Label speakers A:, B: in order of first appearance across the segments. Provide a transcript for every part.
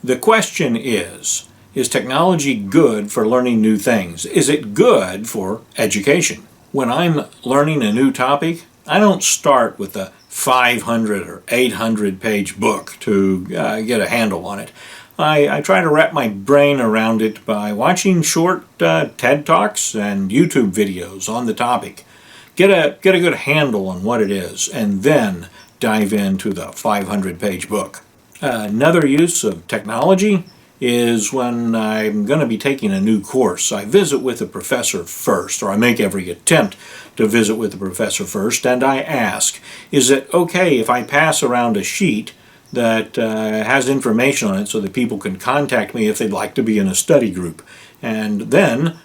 A: The question is technology good for learning new things? Is it good for education? When I'm learning a new topic, I don't start with a 500 or 800 page book to get a handle on it. I try to wrap my brain around it by watching short TED Talks and YouTube videos on the topic. Get a good handle on what it is, and then dive into the 500-page book. Another use of technology is when I'm going to be taking a new course. I visit with the professor first, or I make every attempt to visit with the professor first, and I ask, is it okay if I pass around a sheet that has information on it so that people can contact me if they'd like to be in a study group? And then,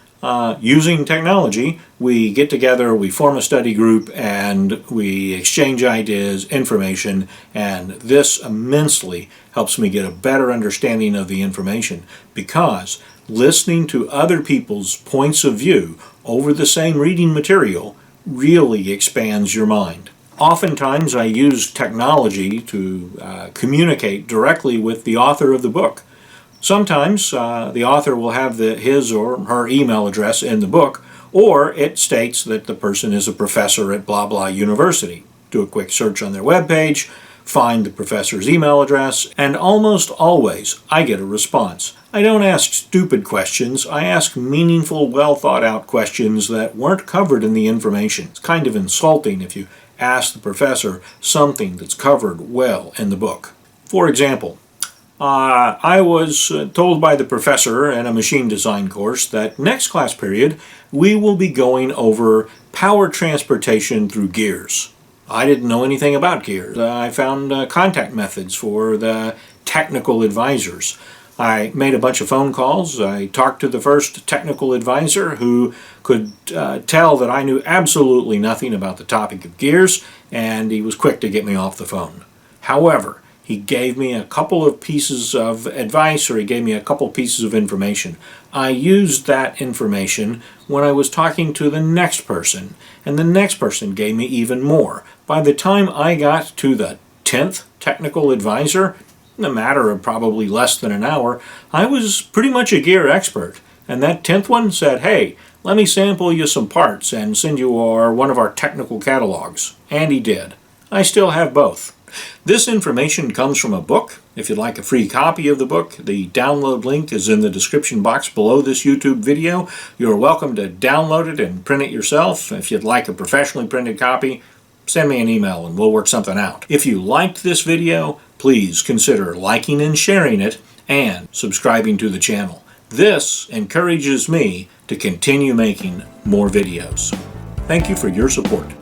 A: using technology, we get together, we form a study group, and we exchange ideas, information, and this immensely helps me get a better understanding of the information, because listening to other people's points of view over the same reading material really expands your mind. Oftentimes I use technology to communicate directly with the author of the book. Sometimes the author will have his or her email address in the book, or it states that the person is a professor at blah blah university. Do a quick search on their webpage, find the professor's email address, and almost always I get a response. I don't ask stupid questions, I ask meaningful, well thought out questions that weren't covered in the information. It's kind of insulting if you ask the professor something that's covered well in the book. For example, I was told by the professor in a machine design course that next class period we will be going over power transportation through gears. I didn't know anything about gears. I found contact methods for the technical advisors. I made a bunch of phone calls. I talked to the first technical advisor who could tell that I knew absolutely nothing about the topic of gears, and he was quick to get me off the phone. However, he gave me a couple of pieces of advice, or he gave me a couple pieces of information. I used that information when I was talking to the next person, and the next person gave me even more. By the time I got to the 10th technical advisor, in a matter of probably less than an hour, I was pretty much a gear expert. And that 10th one said, hey, let me sample you some parts and send you one of our technical catalogs. And he did. I still have both. This information comes from a book. If you'd like a free copy of the book, the download link is in the description box below this YouTube video. You're welcome to download it and print it yourself. If you'd like a professionally printed copy, send me an email and we'll work something out. If you liked this video, please consider liking and sharing it and subscribing to the channel. This encourages me to continue making more videos. Thank you for your support.